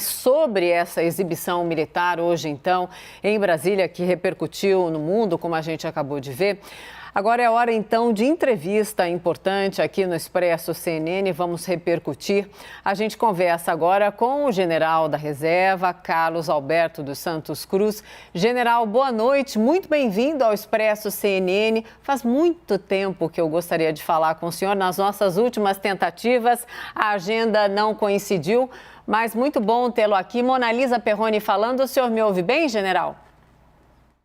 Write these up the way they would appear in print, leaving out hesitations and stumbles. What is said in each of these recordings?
Sobre essa exibição militar hoje, então, em Brasília, que repercutiu no mundo, como a gente acabou de ver. Agora é hora, então, de entrevista importante aqui no Expresso CNN. Vamos repercutir. A gente conversa agora com o general da reserva, Carlos Alberto dos Santos Cruz. General, boa noite. Muito bem-vindo ao Expresso CNN. Faz muito tempo que eu gostaria de falar com o senhor. Nas nossas últimas tentativas, a agenda não coincidiu, mas muito bom tê-lo aqui. Mona Lisa Perrone falando. O senhor me ouve bem, general?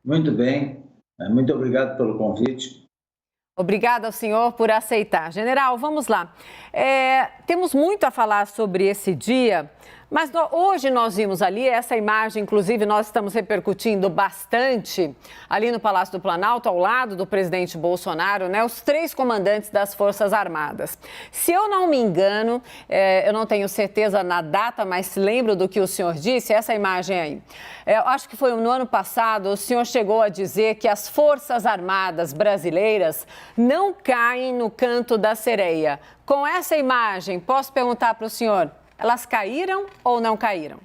Muito bem. Muito obrigado pelo convite. Obrigada ao senhor por aceitar. General, vamos lá. Temos muito a falar sobre esse dia, mas hoje nós vimos ali essa imagem, inclusive nós estamos repercutindo bastante ali no Palácio do Planalto, ao lado do presidente Bolsonaro, né? Os 3 comandantes das Forças Armadas. Se eu não me engano, eu não tenho certeza na data, mas lembro do que o senhor disse, essa imagem aí. Eu acho que foi no ano passado, o senhor chegou a dizer que as Forças Armadas brasileiras não caem no canto da sereia. Com essa imagem, posso perguntar para o senhor, elas caíram ou não caíram?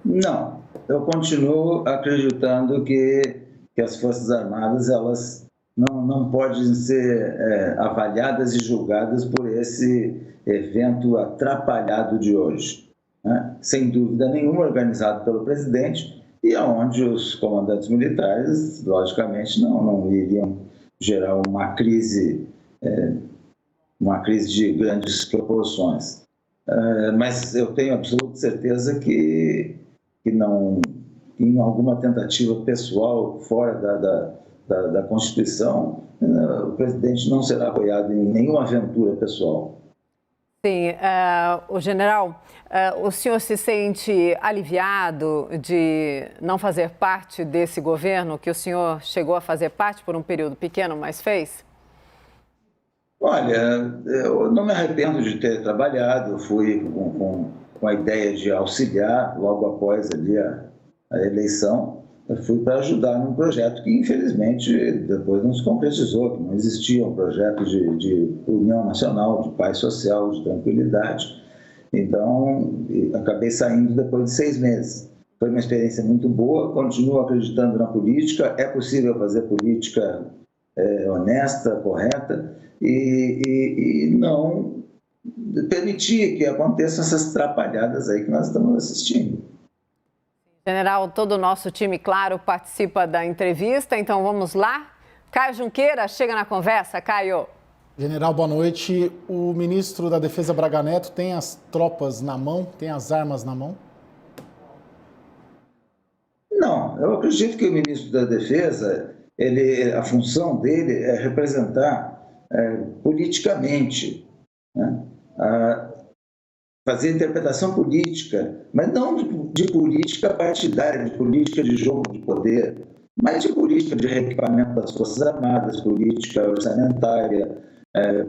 Não, eu continuo acreditando que as Forças Armadas elas não podem ser avaliadas e julgadas por esse evento atrapalhado de hoje, né? Sem dúvida nenhuma, organizado pelo presidente e onde os comandantes militares, logicamente, não iriam gerar uma crise de grandes proporções. Mas eu tenho absoluta certeza que não, em alguma tentativa pessoal fora da Constituição, o presidente não será apoiado em nenhuma aventura pessoal. Sim, o general, o senhor se sente aliviado de não fazer parte desse governo, que o senhor chegou a fazer parte por um período pequeno, mas fez? Olha, eu não me arrependo de ter trabalhado, eu fui com a ideia de auxiliar logo após ali a eleição, eu fui para ajudar num projeto que infelizmente depois não se concretizou, que não existia um projeto de união nacional, de paz social, de tranquilidade, então acabei saindo depois de 6 meses. Foi uma experiência muito boa, continuo acreditando na política, é possível fazer política honesta, correta, e não permitir que aconteçam essas atrapalhadas aí que nós estamos assistindo. General, todo o nosso time, claro, participa da entrevista, então vamos lá. Caio Junqueira, chega na conversa, Caio. General, boa noite. O ministro da Defesa, Braga Neto, tem as tropas na mão, tem as armas na mão? Não, eu acredito que o ministro da Defesa, a função dele é representar politicamente, né? Fazer interpretação política, mas não de política partidária, de política de jogo de poder, mas de política de reequipamento das Forças Armadas, política orçamentária,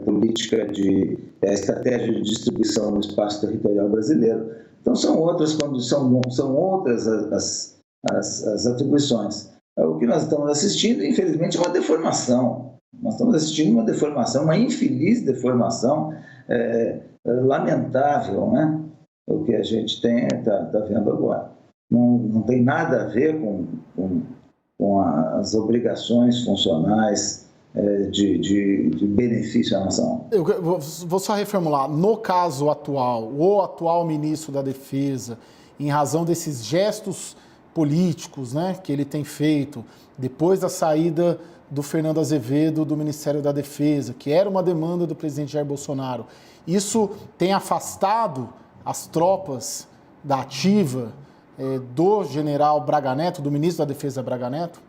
política de estratégia de distribuição no espaço territorial brasileiro. Então são outras condições, são outras as atribuições. O que nós estamos assistindo, infelizmente, é uma deformação. Nós estamos assistindo uma deformação, uma infeliz deformação, lamentável, né? O que a gente está vendo agora. Não tem nada a ver com as obrigações funcionais de benefício à nação. Eu vou só reformular. No caso atual, o atual ministro da Defesa, em razão desses gestos políticos, né, que ele tem feito depois da saída do Fernando Azevedo do Ministério da Defesa, que era uma demanda do presidente Jair Bolsonaro, isso tem afastado as tropas da ativa do general Braga Neto, do ministro da Defesa Braga Neto?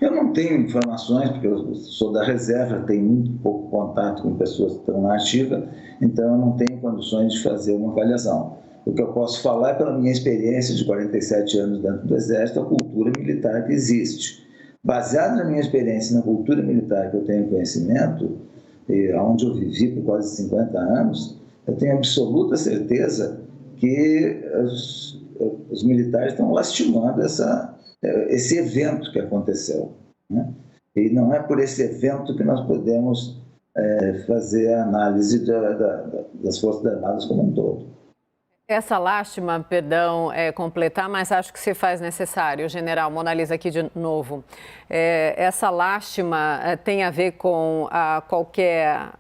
Eu não tenho informações, porque eu sou da reserva, tenho muito pouco contato com pessoas que estão na ativa, então eu não tenho condições de fazer uma avaliação. O que eu posso falar é pela minha experiência de 47 anos dentro do Exército, a cultura militar que existe. Baseado na minha experiência e na cultura militar que eu tenho conhecimento, onde eu vivi por quase 50 anos, eu tenho absoluta certeza que os militares estão lastimando esse evento que aconteceu, né? E não é por esse evento que nós podemos fazer a análise das Forças Armadas como um todo. Essa lástima, perdão, completar, mas acho que se faz necessário, general, monalisa aqui de novo. Essa lástima tem a ver com qualquer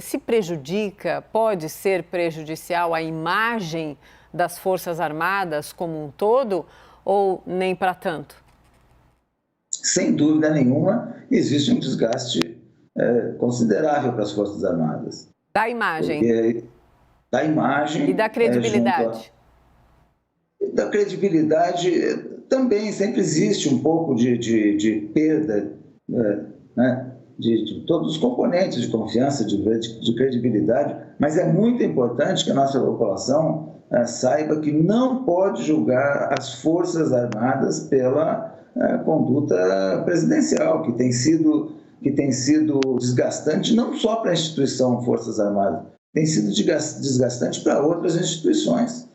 se prejudica, pode ser prejudicial à imagem das Forças Armadas como um todo ou nem para tanto? Sem dúvida nenhuma, existe um desgaste considerável para as Forças Armadas. Da imagem. Porque da imagem. E da credibilidade. Da credibilidade também sempre existe um pouco de perda, né, de todos os componentes de confiança, de credibilidade, mas é muito importante que a nossa população saiba que não pode julgar as Forças Armadas pela conduta presidencial, que tem sido desgastante não só para a instituição Forças Armadas, tem sido desgastante para outras instituições.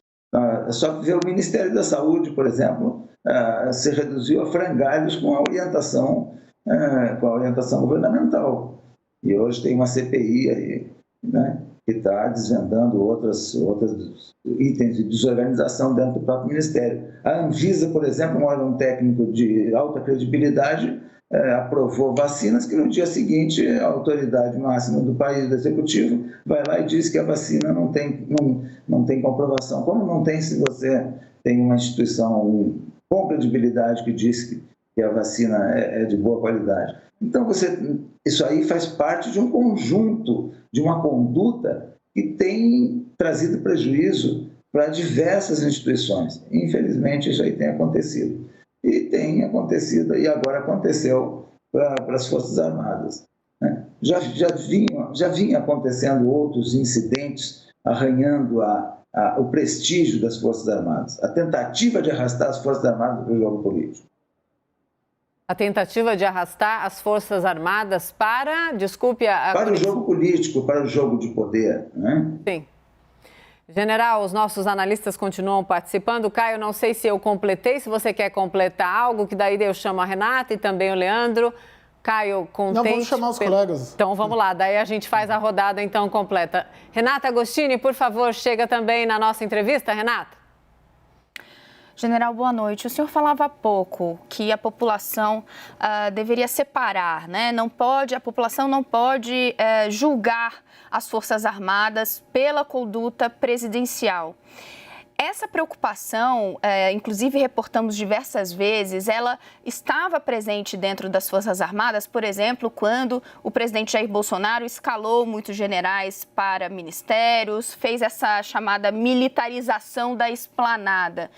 É só ver o Ministério da Saúde, por exemplo, se reduziu a frangalhos com a orientação governamental. E hoje tem uma CPI aí, né, que está desvendando outros itens de desorganização dentro do próprio Ministério. A Anvisa, por exemplo, um órgão técnico de alta credibilidade, aprovou vacinas que no dia seguinte a autoridade máxima do país, do executivo, vai lá e diz que a vacina não tem comprovação. Como não tem se você tem uma instituição com credibilidade que diz que a vacina é de boa qualidade? Então, isso aí faz parte de um conjunto, de uma conduta que tem trazido prejuízo para diversas instituições. Infelizmente, isso aí tem acontecido. E agora aconteceu para as Forças Armadas, né? Já vinha acontecendo outros incidentes arranhando o prestígio das Forças Armadas, a tentativa de arrastar as Forças Armadas para o jogo político. A tentativa de arrastar as Forças Armadas para, para o jogo político, para o jogo de poder, né? Sim. General, os nossos analistas continuam participando. Caio, não sei se eu completei, se você quer completar algo, que daí eu chamo a Renata e também o Leandro. Caio, contente... Não, vamos chamar os colegas. Então, vamos lá, daí a gente faz a rodada, então, completa. Renata Agostini, por favor, chega também na nossa entrevista, Renata. General, boa noite. O senhor falava há pouco que a população deveria separar, né? A população não pode julgar as Forças Armadas pela conduta presidencial. Essa preocupação, inclusive reportamos diversas vezes, ela estava presente dentro das Forças Armadas, por exemplo, quando o presidente Jair Bolsonaro escalou muitos generais para ministérios, fez essa chamada militarização da esplanada.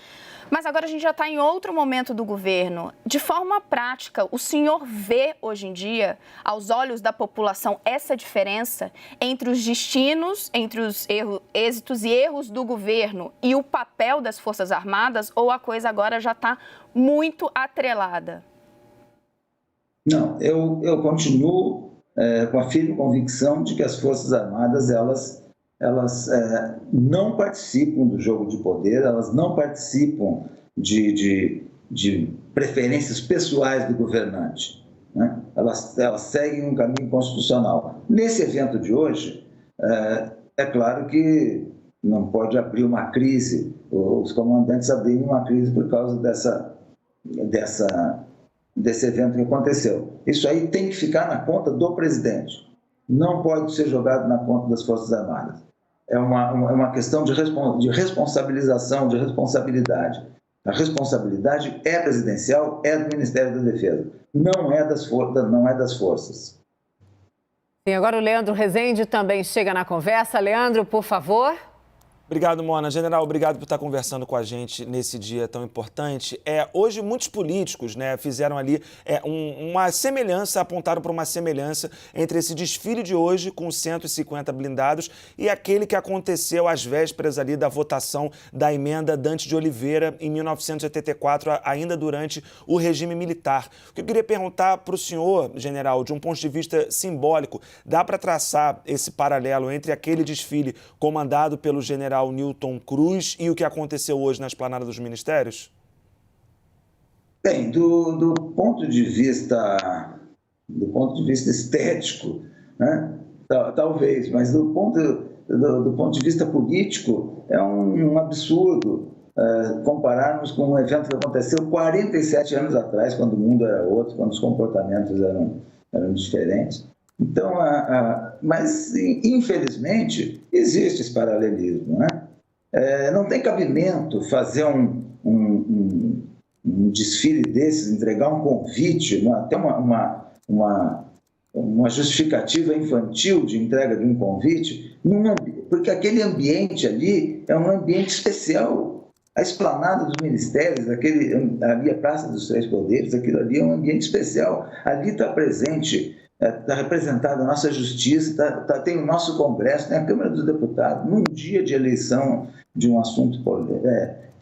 Mas agora a gente já está em outro momento do governo. De forma prática, o senhor vê hoje em dia, aos olhos da população, essa diferença entre os destinos, entre os êxitos e erros do governo e o papel das Forças Armadas, ou a coisa agora já está muito atrelada? Não, eu continuo com a firme convicção de que as Forças Armadas, elas não participam do jogo de poder, elas não participam de preferências pessoais do governante, né? Elas seguem um caminho constitucional. Nesse evento de hoje, é claro que não pode abrir uma crise, os comandantes abriram uma crise por causa desse evento que aconteceu. Isso aí tem que ficar na conta do presidente, não pode ser jogado na conta das Forças Armadas. É uma questão de responsabilização, de responsabilidade. A responsabilidade é presidencial, é do Ministério da Defesa, não é das forças. Sim, agora o Leandro Rezende também chega na conversa. Leandro, por favor. Obrigado, Mona. General, obrigado por estar conversando com a gente nesse dia tão importante. Hoje, muitos políticos, né, fizeram ali uma semelhança, apontaram para uma semelhança entre esse desfile de hoje, com 150 blindados, e aquele que aconteceu às vésperas ali da votação da emenda Dante de Oliveira, em 1984, ainda durante o regime militar. O que eu queria perguntar para o senhor, general, de um ponto de vista simbólico, dá para traçar esse paralelo entre aquele desfile comandado pelo general Newton Cruz e o que aconteceu hoje na esplanada dos ministérios? Bem, do ponto de vista estético, né, talvez, mas do ponto do ponto de vista político, é um absurdo compararmos com um evento que aconteceu 47 anos atrás, quando o mundo era outro, quando os comportamentos eram diferentes. Então, mas, infelizmente, existe esse paralelismo, né? Não tem cabimento fazer um desfile desses, entregar um convite, até uma justificativa infantil de entrega de um convite, porque aquele ambiente ali é um ambiente especial. A esplanada dos ministérios, ali a Praça dos Três Poderes, aquilo ali é um ambiente especial. Ali está presente, está representada a nossa justiça, tem o nosso Congresso, tem a Câmara dos Deputados. Num dia de eleição de um assunto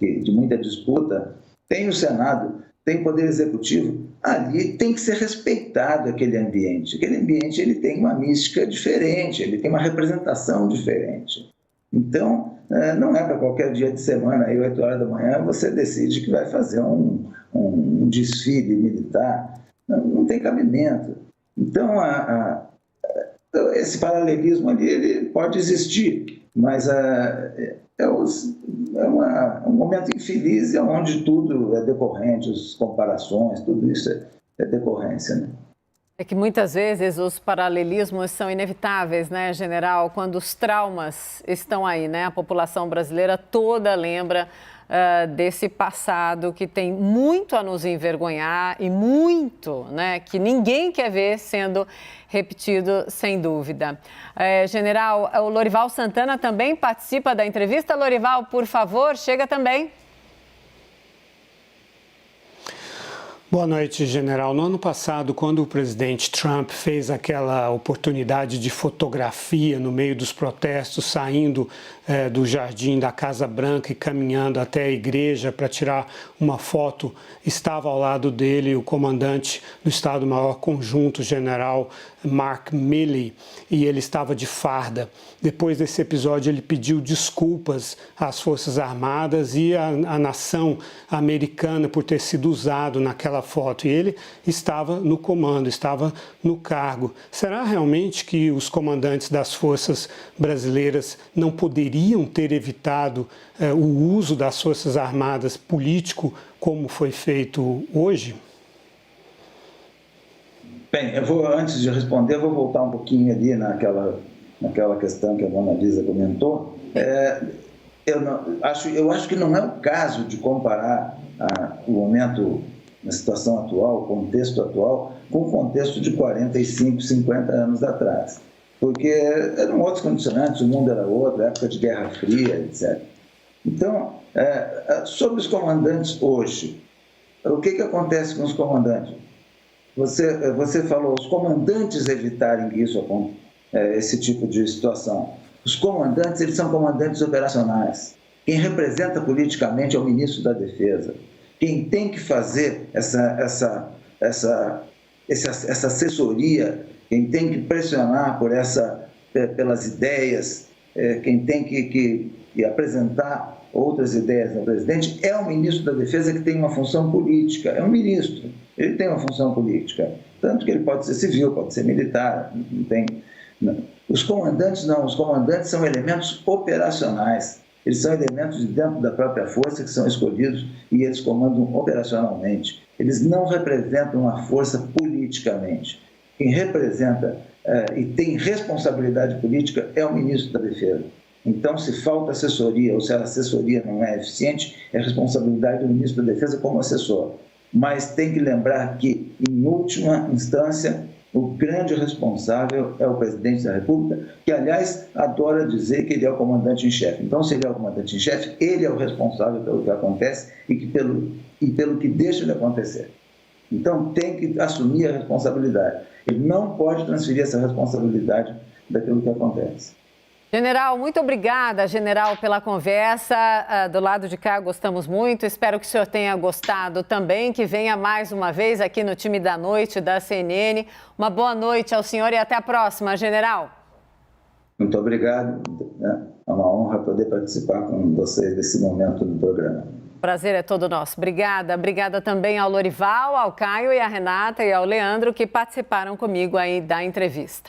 de muita disputa, tem o Senado, tem o Poder Executivo. Ali tem que ser respeitado aquele ambiente. Aquele ambiente ele tem uma mística diferente, ele tem uma representação diferente. Então, não é para qualquer dia de semana, aí 8 horas da manhã, você decide que vai fazer um desfile militar. Não tem cabimento. Então, esse paralelismo ali ele pode existir, mas um momento infeliz onde tudo é decorrente, as comparações, tudo isso é decorrência, né? É que muitas vezes os paralelismos são inevitáveis, né, general? Quando os traumas estão aí, né? A população brasileira toda lembra desse passado que tem muito a nos envergonhar e muito, né, que ninguém quer ver sendo repetido, sem dúvida. General, o Lorival Santana também participa da entrevista. Lorival, por favor, chega também. Boa noite, general. No ano passado, quando o presidente Trump fez aquela oportunidade de fotografia no meio dos protestos, saindo do jardim da Casa Branca e caminhando até a igreja para tirar uma foto, estava ao lado dele o comandante do Estado-Maior Conjunto, general Mark Milley, e ele estava de farda. Depois desse episódio, ele pediu desculpas às Forças Armadas e à nação americana por ter sido usado naquela foto. E ele estava no comando, estava no cargo. Será realmente que os comandantes das forças brasileiras não poderiam ter evitado o uso das Forças Armadas político como foi feito hoje? Bem, antes de responder, eu vou voltar um pouquinho ali naquela questão que a dona Lisa comentou. Eu acho que não é o caso de comparar o momento, a situação atual, o contexto atual, com o contexto de 45, 50 anos atrás. Porque eram outros condicionantes, o mundo era outro, época de Guerra Fria, etc. Então, sobre os comandantes hoje, o que acontece com os comandantes? Você falou, os comandantes evitarem esse tipo de situação. Os comandantes, eles são comandantes operacionais. Quem representa politicamente é o ministro da Defesa. Quem tem que fazer essa assessoria, quem tem que pressionar pelas ideias, quem tem que apresentar outras ideias ao presidente, é o ministro da Defesa, que tem uma função política. É um ministro, ele tem uma função política. Tanto que ele pode ser civil, pode ser militar, não tem... Não. Os comandantes não, os comandantes são elementos operacionais. Eles são elementos de dentro da própria força que são escolhidos e eles comandam operacionalmente. Eles não representam uma força politicamente. Quem representa e tem responsabilidade política é o ministro da Defesa. Então, se falta assessoria ou se a assessoria não é eficiente, é responsabilidade do ministro da Defesa como assessor. Mas tem que lembrar que, em última instância, o grande responsável é o presidente da República, que, aliás, adora dizer que ele é o comandante em chefe. Então, se ele é o comandante em chefe, ele é o responsável pelo que acontece e pelo que deixa de acontecer. Então, tem que assumir a responsabilidade. Ele não pode transferir essa responsabilidade daquilo que acontece. General, muito obrigada, general, pela conversa. Do lado de cá, gostamos muito. Espero que o senhor tenha gostado também, que venha mais uma vez aqui no time da noite da CNN. Uma boa noite ao senhor e até a próxima, general. Muito obrigado. É uma honra poder participar com vocês desse momento do programa. O prazer é todo nosso. Obrigada. Obrigada também ao Lorival, ao Caio e à Renata e ao Leandro, que participaram comigo aí da entrevista.